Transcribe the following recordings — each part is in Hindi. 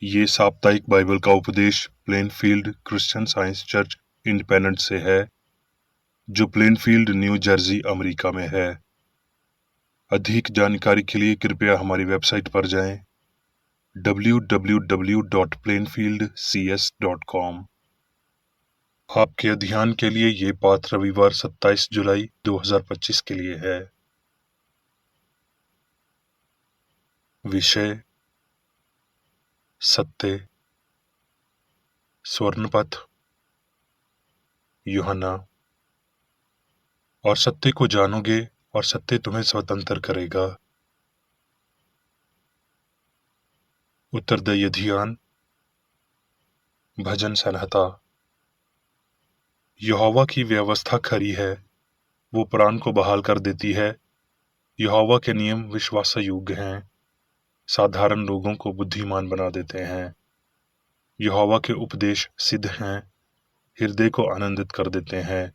ये साप्ताहिक बाइबल का उपदेश Plainfield Christian science church independent से है, जो प्लेनफील्ड न्यू जर्सी अमेरिका में है। अधिक जानकारी के लिए कृपया हमारी वेबसाइट पर जाएं www.plainfieldcs.com। आपके अध्ययन के लिए ये पाठ रविवार 27 जुलाई 2025 के लिए है। विषय सत्य, स्वर्णपथ, यूहन्ना। और सत्य को जानोगे और सत्य तुम्हें स्वतंत्र करेगा। उत्तरदायी अध्ययन, भजन संहिता। यहोवा की व्यवस्था खरी है, वो प्राण को बहाल कर देती है। यहोवा के नियम विश्वास योग्य हैं, साधारण लोगों को बुद्धिमान बना देते हैं। यहोवा के उपदेश सिद्ध हैं, हृदय को आनंदित कर देते हैं।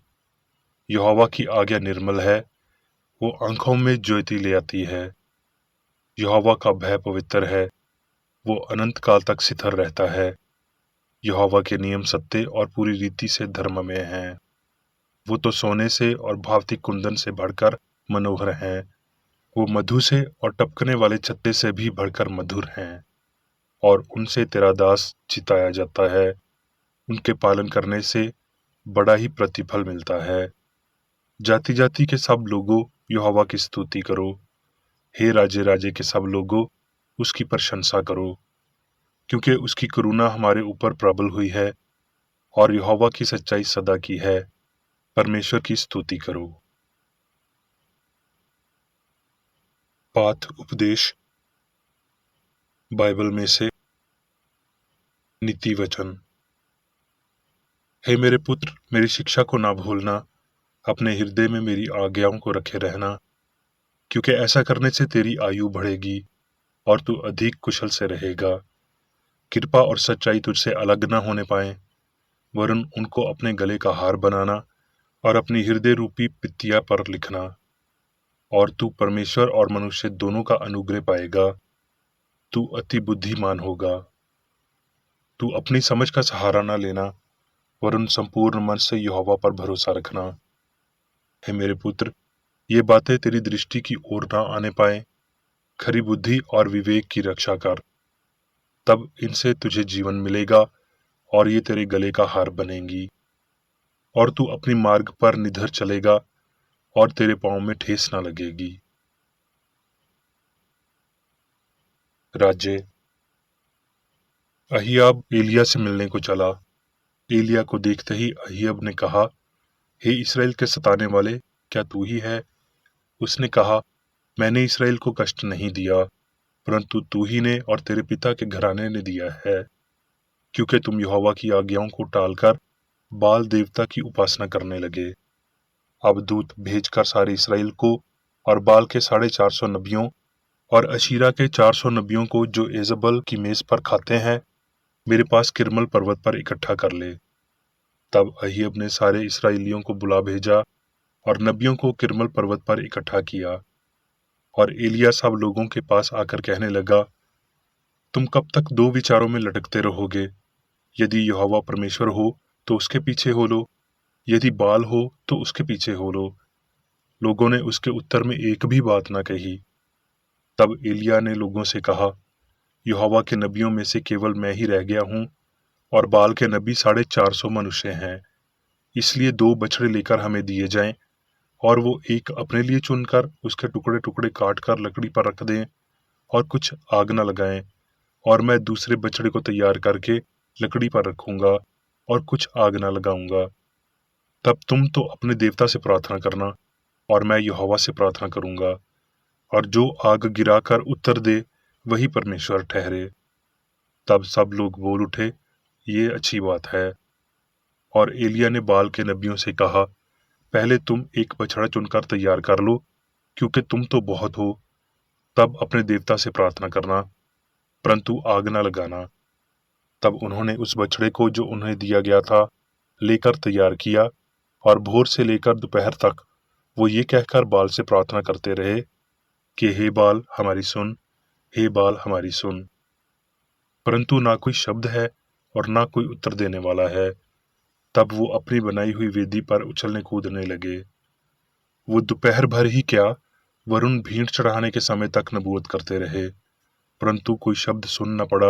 यहोवा की आज्ञा निर्मल है, वो आंखों में ज्योति ले आती है। यहोवा का भय पवित्र है, वो अनंत काल तक स्थिर रहता है। यहोवा के नियम सत्य और पूरी रीति से धर्ममय हैं। वो तो सोने से और भावती कुंदन से बढ़कर मनोहर हैं। वो मधु से और टपकने वाले छत्ते से भी बढ़कर मधुर हैं, और उनसे तेरा दास चिताया जाता है। उनके पालन करने से बड़ा ही प्रतिफल मिलता है। जाति जाति के सब लोगों, यहोवा की स्तुति करो। हे राजे राजे के सब लोगों, उसकी प्रशंसा करो, क्योंकि उसकी करुणा हमारे ऊपर प्रबल हुई है और यहोवा की सच्चाई सदा की है। परमेश्वर की स्तुति करो। पाठ उपदेश बाइबल में से नीति वचन। हे मेरे पुत्र, मेरी शिक्षा को ना भूलना, अपने हृदय में मेरी आज्ञाओं को रखे रहना, क्योंकि ऐसा करने से तेरी आयु बढ़ेगी और तू अधिक कुशल से रहेगा। कृपा और सच्चाई तुझसे अलग न होने पाए, वरन उनको अपने गले का हार बनाना और अपनी हृदय रूपी पित्तिया पर लिखना। और तू परमेश्वर और मनुष्य दोनों का अनुग्रह पाएगा। तू अति बुद्धिमान होगा। तू अपनी समझ का सहारा न लेना, वरन संपूर्ण मन से यहोवा पर भरोसा रखना। हे मेरे पुत्र, ये बातें तेरी दृष्टि की ओर न आने पाए। खरी बुद्धि और विवेक की रक्षा कर, तब इनसे तुझे जीवन मिलेगा और ये तेरे गले का हार बनेंगी। और तू अपनी मार्ग पर निधर चलेगा और तेरे पांव में ठेस न लगेगी। राज्य। अहियाब एलिया से मिलने को चला। एलिया को देखते ही अहियाब ने कहा, हे इस्राएल के सताने वाले, क्या तू ही है? उसने कहा, मैंने इस्राएल को कष्ट नहीं दिया, परंतु तू ही ने और तेरे पिता के घराने ने दिया है, क्योंकि तुम यहोवा की आज्ञाओं को टालकर बाल देवता की उपासना करने लगे। अब दूत भेजकर सारे इस्राएल को और बाल के 450 नबियों और अशीरा के 400 नबियों को, जो एजबल की मेज पर खाते हैं, मेरे पास किरमल पर्वत पर इकट्ठा कर ले। तब अहियब ने सारे इस्राएलियों को बुला भेजा और नबियों को किरमल पर्वत पर इकट्ठा किया। और एलिया सब लोगों के पास आकर कहने लगा, तुम कब तक दो विचारों में लटकते रहोगे? यदि यहोवा परमेश्वर हो तो उसके पीछे हो लो, यदि बाल हो तो उसके पीछे हो लो। लोगों ने उसके उत्तर में एक भी बात न कही। तब एलिया ने लोगों से कहा, यहोवा के नबियों में से केवल मैं ही रह गया हूं, और बाल के नबी 450 मनुष्य हैं। इसलिए 2 बछड़े लेकर हमें दिए जाएं, और वो एक अपने लिए चुनकर उसके टुकड़े टुकड़े काट कर लकड़ी पर रख दें, और कुछ आग न लगाएं। और मैं दूसरे बछड़े को तैयार करके लकड़ी पर रखूंगा और कुछ आग न लगाऊंगा। तब तुम तो अपने देवता से प्रार्थना करना, और मैं यहोवा से प्रार्थना करूंगा, और जो आग गिराकर उत्तर दे वही परमेश्वर ठहरे। तब सब लोग बोल उठे, ये अच्छी बात है। और एलिया ने बाल के नबियों से कहा, पहले तुम एक बछड़ा चुनकर तैयार कर लो, क्योंकि तुम तो बहुत हो। तब अपने देवता से प्रार्थना करना, परंतु आग न लगाना। तब उन्होंने उस बछड़े को, जो उन्हें दिया गया था, लेकर तैयार किया, और भोर से लेकर दोपहर तक वो ये कहकर बाल से प्रार्थना करते रहे कि हे बाल हमारी सुन, हे बाल हमारी सुन। परंतु ना कोई शब्द है और ना कोई उत्तर देने वाला है। तब वो अपनी बनाई हुई वेदी पर उछलने कूदने लगे। वो दोपहर भर ही क्या, वरुण भीड़ चढ़ाने के समय तक नबूवत करते रहे, परंतु कोई शब्द सुन न पड़ा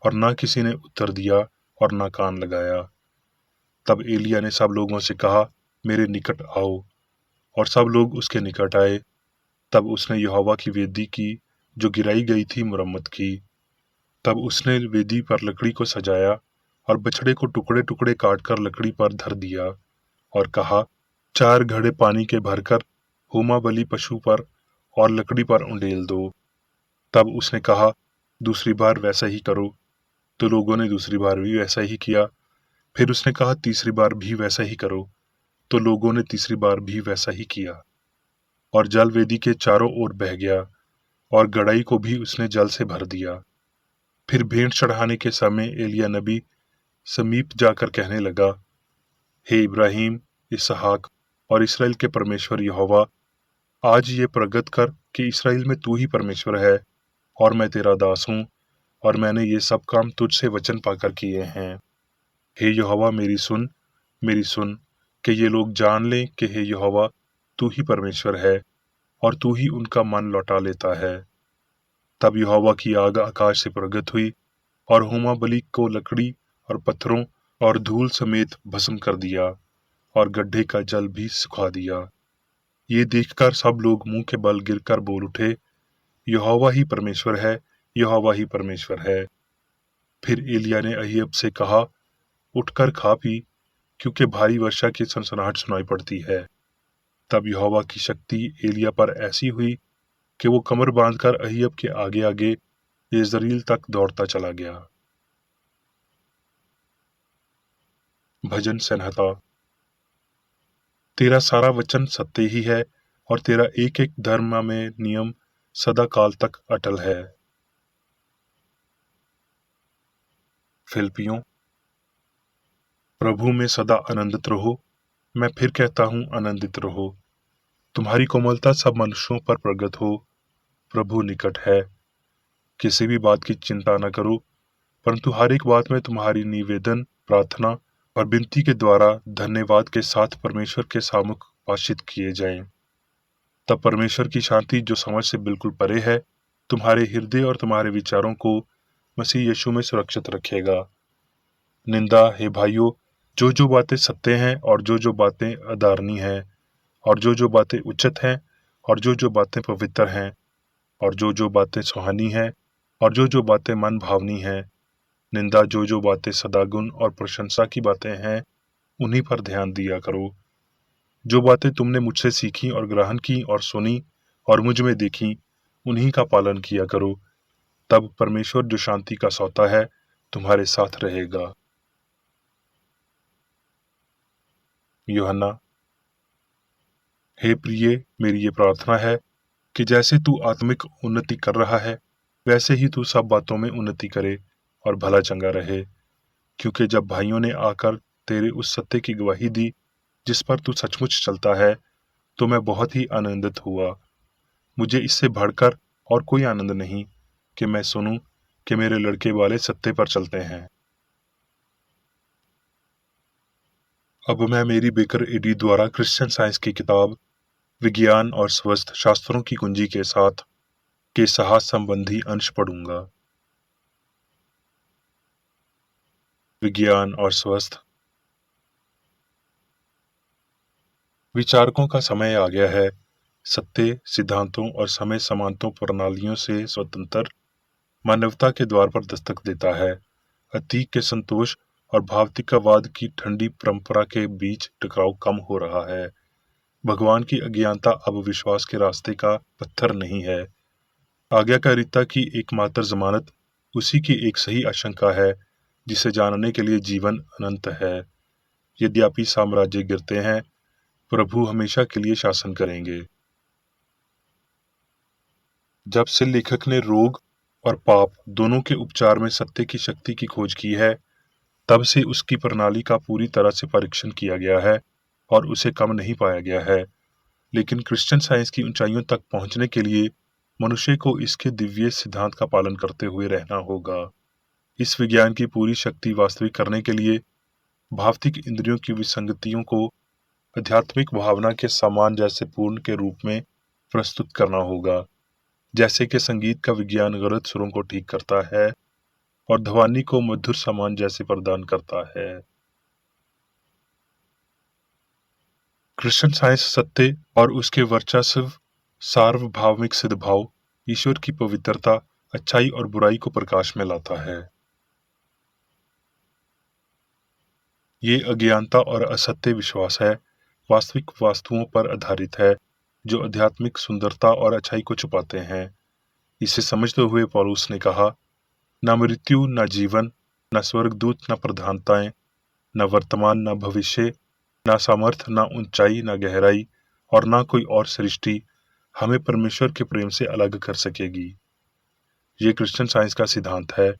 और ना किसी ने उत्तर दिया और ना कान लगाया। तब एलिया ने सब लोगों से कहा, मेरे निकट आओ। और सब लोग उसके निकट आए। तब उसने यहोवा की वेदी की जो गिराई गई थी मुरम्मत की। तब उसने वेदी पर लकड़ी को सजाया और बछड़े को टुकड़े टुकड़े काटकर लकड़ी पर धर दिया और कहा, 4 घड़े पानी के भरकर होमा बलि पशु पर और लकड़ी पर उंडेल दो। तब उसने कहा, दूसरी बार वैसा ही करो। तो लोगों ने दूसरी बार भी वैसा ही किया। फिर उसने कहा, तीसरी बार भी वैसा ही करो। तो लोगों ने तीसरी बार भी वैसा ही किया। और जल वेदी के चारों ओर बह गया और गड़ाई को भी उसने जल से भर दिया। फिर भेंट चढ़ाने के समय एलिया नबी समीप जाकर कहने लगा, हे इब्राहिम, इसहाक और इसराइल के परमेश्वर यहोवा, आज ये प्रगट कर कि इसराइल में तू ही परमेश्वर है और मैं तेरा दास हूँ और मैंने ये सब काम तुझसे वचन पाकर किए हैं। हे यहोवा, मेरी सुन कि ये लोग जान लें कि हे यहोवा, तू ही परमेश्वर है और तू ही उनका मन लौटा लेता है। तब यहोवा की आग आकाश से प्रगट हुई और होमा बलि को लकड़ी और पत्थरों और धूल समेत भस्म कर दिया और गड्ढे का जल भी सुखा दिया। ये देखकर सब लोग मुंह के बल गिरकर बोल उठे, यहोवा ही परमेश्वर है, यहोवा ही परमेश्वर है। फिर एलिया ने अहियब से कहा, उठकर खा पी, क्योंकि भारी वर्षा की सनसनाहट सुनाई पड़ती है। तब यहोवा की शक्ति एलिया पर ऐसी हुई कि वो कमर बांधकर अहियब के आगे आगे येजरील तक दौड़ता चला गया। भजन संहिता। तेरा सारा वचन सत्य ही है और तेरा एक एक धर्म में नियम सदा काल तक अटल है। फिलिपियों। प्रभु में सदा आनंदित रहो। मैं फिर कहता हूँ, आनंदित रहो। तुम्हारी कोमलता सब मनुष्यों पर प्रगट हो। प्रभु निकट है। किसी भी बात की चिंता न करो, परंतु हर एक बात में तुम्हारी निवेदन, प्रार्थना और विनती के द्वारा धन्यवाद के साथ परमेश्वर के सामुख भाषित किए जाएं। तब परमेश्वर की शांति, जो समझ से बिल्कुल परे है, तुम्हारे हृदय और तुम्हारे विचारों को मसीह यीशु में सुरक्षित रखेगा। निंदा, हे भाइयों, जो बातें सत्य हैं और जो बातें अधार्मिक हैं और जो बातें उचित हैं और जो बातें पवित्र हैं और जो बातें सुहानी हैं और जो बातें मन भावनी हैं, निंदा, जो बातें सदागुण और प्रशंसा की बातें हैं, उन्हीं पर ध्यान दिया करो। जो बातें तुमने मुझसे सीखी और ग्रहण की और सुनी और मुझ में देखी, उन्हीं का पालन किया करो। तब परमेश्वर, जो शांति का सौता है, तुम्हारे साथ रहेगा। यूहन्ना। हे प्रिय, मेरी ये प्रार्थना है कि जैसे तू आत्मिक उन्नति कर रहा है, वैसे ही तू सब बातों में उन्नति करे और भला चंगा रहे। क्योंकि जब भाइयों ने आकर तेरे उस सत्य की गवाही दी जिस पर तू सचमुच चलता है, तो मैं बहुत ही आनंदित हुआ। मुझे इससे बढ़कर और कोई आनंद नहीं कि मैं सुनूं कि मेरे लड़के वाले सत्य पर चलते हैं। अब मैं मेरी बेकर एडी द्वारा क्रिश्चियन साइंस की किताब विज्ञान और स्वस्थ शास्त्रों की कुंजी के साथ के साहस संबंधी अंश पढ़ूंगा। विज्ञान और स्वस्थ। विचारकों का समय आ गया है। सत्य, सिद्धांतों और समय समानतों प्रणालियों से स्वतंत्र मानवता के द्वार पर दस्तक देता है। अतीक के संतोष और भौतिकवाद की ठंडी परंपरा के बीच टकराव कम हो रहा है। भगवान की अज्ञानता अब विश्वास के रास्ते का पत्थर नहीं है। आज्ञाकारिता की एकमात्र जमानत उसी की एक सही आशंका है जिसे जानने के लिए जीवन अनंत है। यद्यपि साम्राज्य गिरते हैं, प्रभु हमेशा के लिए शासन करेंगे। जब से लेखक ने रोग और पाप दोनों के उपचार में सत्य की शक्ति की खोज की है, तब से उसकी प्रणाली का पूरी तरह से परीक्षण किया गया है और उसे कम नहीं पाया गया है। लेकिन क्रिश्चियन साइंस की ऊंचाइयों तक पहुंचने के लिए मनुष्य को इसके दिव्य सिद्धांत का पालन करते हुए रहना होगा। इस विज्ञान की पूरी शक्ति वास्तविक करने के लिए भौतिक इंद्रियों की विसंगतियों को आध्यात्मिक भावना के समान जैसे पूर्ण के रूप में प्रस्तुत करना होगा। जैसे कि संगीत का विज्ञान गलत सुरों को ठीक करता है और ध्वनि को मधुर समान जैसे प्रदान करता है। क्रिश्चियन साइंस सत्य और उसके वर्चस्व, सार्वभौमिक सद्भाव, ईश्वर की पवित्रता, अच्छाई और बुराई को प्रकाश में लाता है। ये अज्ञानता और असत्य विश्वास है, वास्तविक वस्तुओं पर आधारित है, जो आध्यात्मिक सुंदरता और अच्छाई को छुपाते हैं। इसे समझते हुए पौलुस ने कहा, न मृत्यु, न जीवन, न स्वर्गदूत, न प्रधानताएं, न वर्तमान, न भविष्य, न सामर्थ्य, न ऊंचाई, न गहराई और न कोई और सृष्टि हमें परमेश्वर के प्रेम से अलग कर सकेगी। ये क्रिश्चियन साइंस का सिद्धांत है।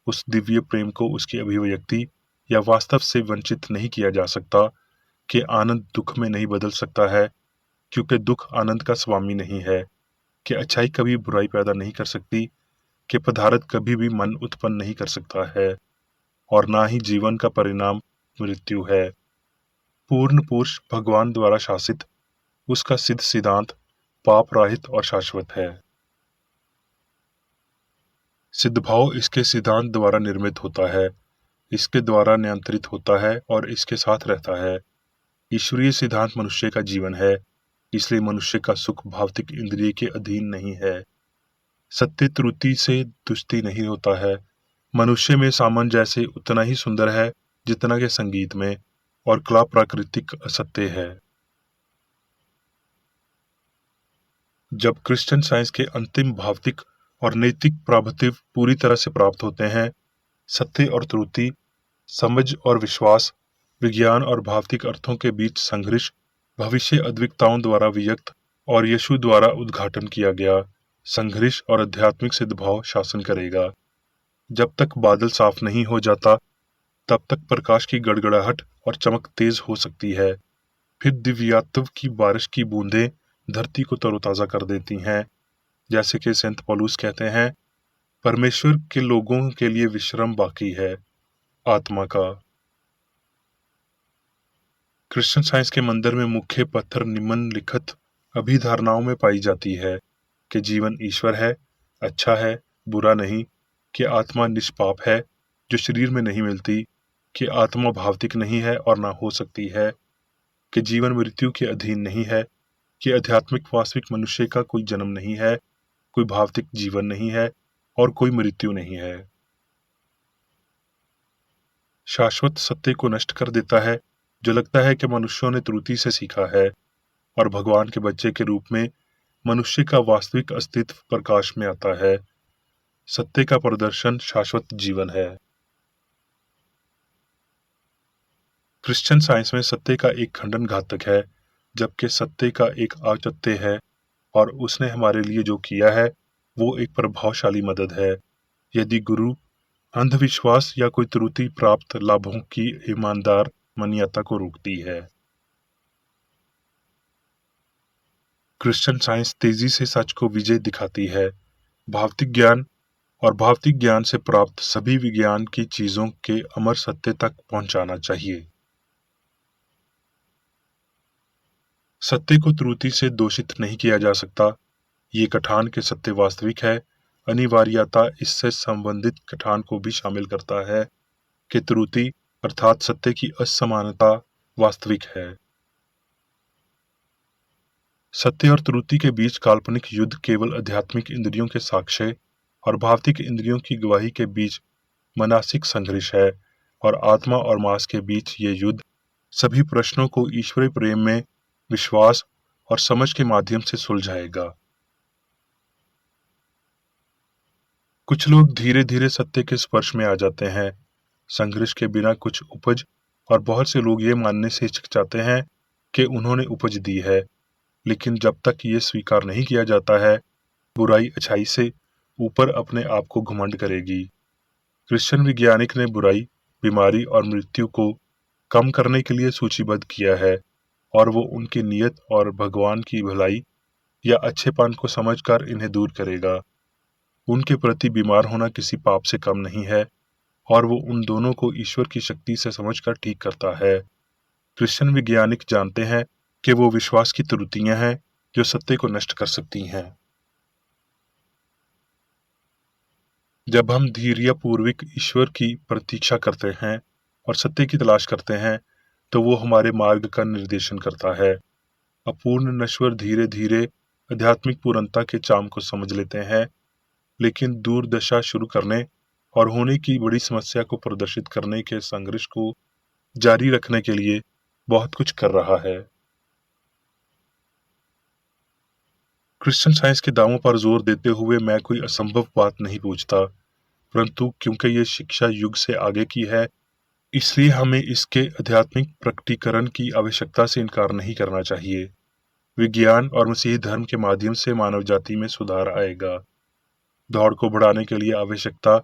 उस दिव्य प्रेम को उसकी अभिव्यक्ति या वास्तव से वंचित नहीं किया जा सकता, कि आनंद दुख में नहीं बदल सकता है, क्योंकि दुख आनंद का स्वामी नहीं है, कि अच्छाई कभी बुराई पैदा नहीं कर सकती, कि पदार्थ कभी भी मन उत्पन्न नहीं कर सकता है, और ना ही जीवन का परिणाम मृत्यु है। पूर्ण पुरुष भगवान द्वारा शासित उसका सिद्ध सिद्धांत पाप रहित और शाश्वत है। सिद्धभाव इसके सिद्धांत द्वारा निर्मित होता है, इसके द्वारा नियंत्रित होता है और इसके साथ रहता है। ईश्वरीय सिद्धांत मनुष्य का जीवन है, इसलिए मनुष्य का सुख भौतिक इंद्रिय के अधीन नहीं है। सत्य त्रुटि से दुष्टि नहीं होता है। मनुष्य में सामंजस्य उतना ही सुंदर है जितना कि संगीत में, और कला प्राकृतिक असत्य है। जब क्रिश्चियन साइंस के अंतिम भौतिक और नैतिक प्रभाव पूरी तरह से प्राप्त होते हैं, सत्य और त्रुटि, समझ और विश्वास, विज्ञान और भौतिक अर्थों के बीच संघर्ष भविष्य अद्विकताओं द्वारा व्यक्त और यीशु द्वारा उद्घाटन किया गया संघर्ष और आध्यात्मिक सद्भाव शासन करेगा। जब तक बादल साफ नहीं हो जाता, तब तक प्रकाश की गड़गड़ाहट और चमक तेज हो सकती है। फिर दिव्यत्व की बारिश की बूंदें धरती को तरोताजा कर देती हैं। जैसे कि संत पौलुस कहते हैं, परमेश्वर के लोगों के लिए विश्राम बाकी है, आत्मा का। क्रिश्चियन साइंस के मंदिर में मुख्य पत्थर निम्नलिखित अभिधारणाओं में पाई जाती है कि जीवन ईश्वर है, अच्छा है, बुरा नहीं, कि आत्मा निष्पाप है जो शरीर में नहीं मिलती, कि आत्मा भौतिक नहीं है और ना हो सकती है, कि जीवन मृत्यु के अधीन नहीं है, कि आध्यात्मिक वास्तविक मनुष्य का कोई जन्म नहीं है, कोई भौतिक जीवन नहीं है और कोई मृत्यु नहीं है। शाश्वत सत्य को नष्ट कर देता है, जो लगता है कि मनुष्यों ने त्रुटि से सीखा है, और भगवान के बच्चे के रूप में मनुष्य का वास्तविक अस्तित्व प्रकाश में आता है। सत्य का प्रदर्शन शाश्वत जीवन है। क्रिश्चियन साइंस में सत्य का एक खंडन घातक है, जबकि सत्य का एक औचित्य है, और उसने हमारे लिए जो किया है वो एक प्रभावशाली मदद है। यदि गुरु अंधविश्वास या कोई त्रुटि प्राप्त लाभों की ईमानदार मान्यता को रोकती है। क्रिश्चियन साइंस तेजी से सच को विजय दिखाती है। भौतिक ज्ञान और भौतिक ज्ञान से प्राप्त सभी विज्ञान की चीजों के अमर सत्य तक पहुंचाना चाहिए। सत्य को त्रुटि से दोषित नहीं किया जा सकता। ये कथान के सत्य वास्तविक है, अनिवार्यता इससे संबंधित कथान को भी शामिल करता है कि त्रुटि अर्थात सत्य की असमानता वास्तविक है। सत्य और त्रुटि के बीच काल्पनिक युद्ध केवल आध्यात्मिक इंद्रियों के साक्ष्य और भौतिक इंद्रियों की गवाही के बीच मानसिक संघर्ष है, और आत्मा और मांस के बीच ये युद्ध सभी प्रश्नों को ईश्वरीय प्रेम में विश्वास और समझ के माध्यम से सुलझाएगा। कुछ लोग धीरे धीरे सत्य के स्पर्श में आ जाते हैं, संघर्ष के बिना कुछ उपज, और बहुत से लोग ये मानने से हिचकिचाते हैं कि उन्होंने उपज दी है। लेकिन जब तक ये स्वीकार नहीं किया जाता है, बुराई अच्छाई से ऊपर अपने आप को घमंड करेगी। क्रिश्चियन वैज्ञानिक ने बुराई, बीमारी और मृत्यु को कम करने के लिए सूचीबद्ध किया है, और वो उनकी नीयत और भगवान की भलाई या अच्छेपन को समझकर इन्हें दूर करेगा। उनके प्रति बीमार होना किसी पाप से कम नहीं है, और वो उन दोनों को ईश्वर की शक्ति से समझकर ठीक करता है। क्रिश्चियन वैज्ञानिक जानते हैं कि वो विश्वास की त्रुटियां हैं जो सत्य को नष्ट कर सकती हैं। जब हम धैर्यपूर्वक ईश्वर की प्रतीक्षा करते हैं और सत्य की तलाश करते हैं, तो वो हमारे मार्ग का निर्देशन करता है। अपूर्ण नश्वर धीरे धीरे आध्यात्मिक पूर्णता के चाम को समझ लेते हैं, लेकिन दुर्दशा शुरू करने और होने की बड़ी समस्या को प्रदर्शित करने के संघर्ष को जारी रखने के लिए बहुत कुछ कर रहा है। क्रिश्चियन साइंस के दावों पर जोर देते हुए मैं कोई असंभव बात नहीं पूछता, परंतु क्योंकि ये शिक्षा युग से आगे की है, इसलिए हमें इसके आध्यात्मिक प्रकटीकरण की आवश्यकता से इनकार नहीं करना चाहिए। विज्ञान और मसीही धर्म के माध्यम से मानव जाति में सुधार आएगा। दौड़ को बढ़ाने के लिए आवश्यकता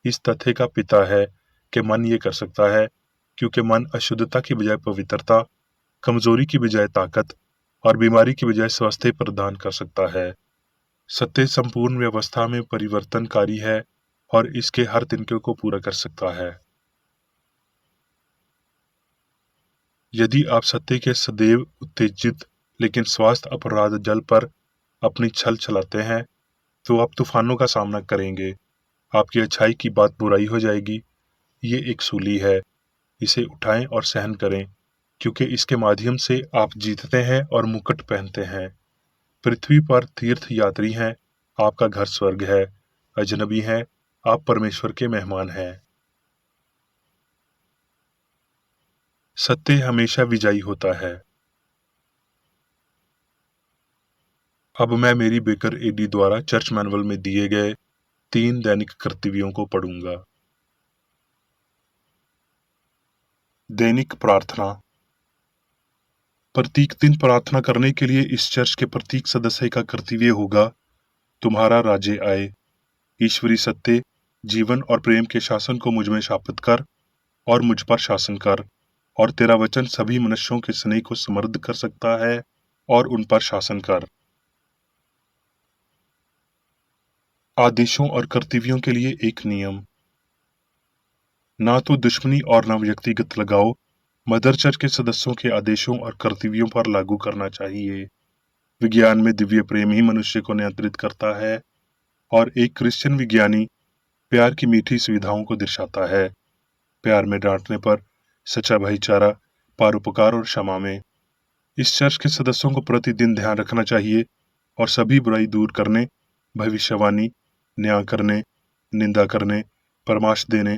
इस तथ्य का पिता है कि मन ये कर सकता है, क्योंकि मन अशुद्धता की बजाय पवित्रता, कमजोरी की बजाय ताकत और बीमारी की बजाय स्वास्थ्य प्रदान कर सकता है। सत्य संपूर्ण व्यवस्था में परिवर्तनकारी है और इसके हर तिनके को पूरा कर सकता है। यदि आप सत्य के सदैव उत्तेजित लेकिन स्वास्थ्य अपराध जल पर अपनी छल चलाते हैं, तो आप तूफानों का सामना करेंगे। आपकी अच्छाई की बात बुराई हो जाएगी। ये एक सूली है, इसे उठाएं और सहन करें, क्योंकि इसके माध्यम से आप जीतते हैं और मुकुट पहनते हैं। पृथ्वी पर तीर्थ यात्री हैं, आपका घर स्वर्ग है। अजनबी हैं, आप परमेश्वर के मेहमान हैं। सत्य हमेशा विजयी होता है। अब मैं मेरी बेकर एडी द्वारा चर्च मैनुअल में दिए गए 3 दैनिक कर्तव्यों को पढ़ूंगा। दैनिक प्रार्थना। प्रत्येक दिन प्रार्थना करने के लिए इस चर्च के प्रत्येक सदस्य का कर्तव्य होगा, तुम्हारा राज्य आए, ईश्वरी सत्य, जीवन और प्रेम के शासन को मुझ में स्थापित कर और मुझ पर शासन कर, और तेरा वचन सभी मनुष्यों के स्नेह को समृद्ध कर सकता है और उन पर शासन कर। आदेशों और कर्तव्यों के लिए एक नियम। ना तो दुश्मनी और न व्यक्तिगत लगाओ, मदर चर्च के सदस्यों के आदेशों और कर्तव्यों पर लागू करना चाहिए। विज्ञान में दिव्य प्रेम ही मनुष्य को नियंत्रित करता है और एक क्रिश्चियन विज्ञानी प्यार की मीठी सुविधाओं को दर्शाता है। प्यार में डांटने पर, सच्चा भाईचारा, परोपकार और क्षमा में। इस चर्च के सदस्यों को प्रतिदिन ध्यान रखना चाहिए और सभी बुराई दूर करने, भविष्यवाणी, न्याय करने, निंदा करने, परामर्श देने,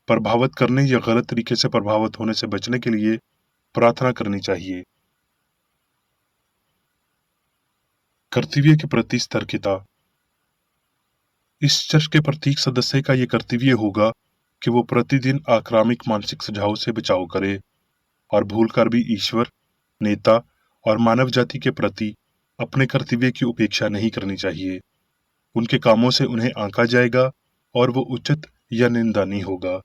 प्रभावित करने या गलत तरीके से प्रभावित होने से बचने के लिए प्रार्थना करनी चाहिए। कर्तव्य के प्रति सतर्कता। इस चर्च के प्रत्येक सदस्य का यह कर्तव्य होगा कि वो प्रतिदिन आक्रामक मानसिक सुझाव से बचाव करे और भूलकर भी ईश्वर, नेता और मानव जाति के प्रति अपने कर्तव्य की उपेक्षा नहीं करनी चाहिए। उनके कामों से उन्हें आंका जाएगा और वो उचित या निंदनीय होगा।